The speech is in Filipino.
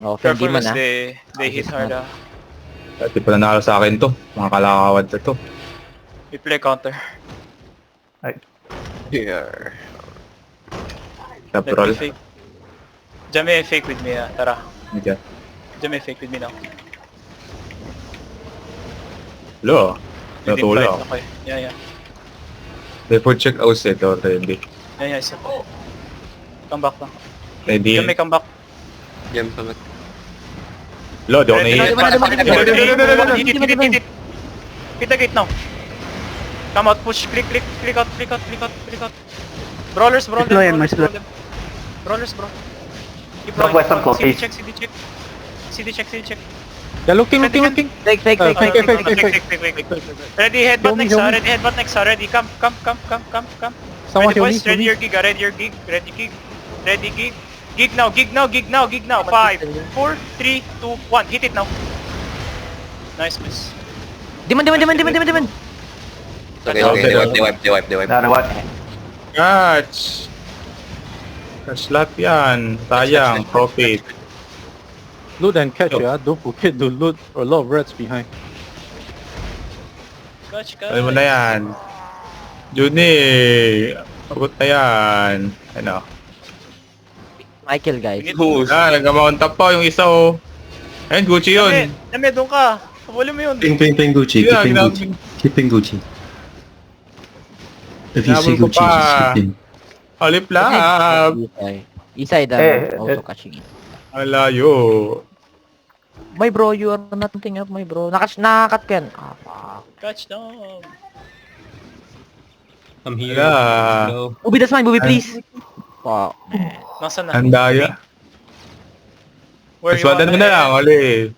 Oh, Careful Fendi man because ah. they hit hard ah. Di pa nanalo sa akin to. Mga kalakawad na to. We play counter. Here. Top Let roll. me fake. Jame fake with me ah. Tara. Okay. Jame fake with me now. Lo. We did fight. Natulog. Okay. Yeah. Report check out set or ready. Yeah, isa. Come back lang. Ready. Jame come back. Jam pa ba? Lo, di ako Ready, nahihit. ready, hit. Hit the gate now. Come out, push, click out. Brawlers, brawl them, Deploy and brawlers, my brawl them. Brawlers, bro. Keep Northwest and close, CD please. check. CD check. Yeah, looking. Fake. Fake. Ready, headbutt next, ready, come. Someone Ready, heal me. boys, ready your gig, ready gig. Gig now. 5, 4, 3, 2, 1, hit it now. Nice miss. Diman. Okay, they wipe. Dara what? Catch! Catch lahat yan. Sayang. Profit. Loot and catch, yeah. Don't forget to loot a lot of rats behind. Catch. Sabi mo na yan. Juni! Abot na yan. Ano? Michael, guys. Ah, nag-mount up pa yung isa oh. Ayun, Gucci yun. Dami, doon ka. Kabuli mo yun. Ping Gucci, Yeah, keeping Gucci. If you Hinabol see ko Gucci, pa. just keeping. Halip lab. Isay also catching it. Ang layo. My bro, you are not picking up, my bro. Nakakat ka yan. Ah, fuck. Catch them. I'm here. Wala. Hello. Ubi, that's mine, Ubi, please. Fuck, man. Nasaan na? Ang daya. Where Paswadan mo na lang, hali.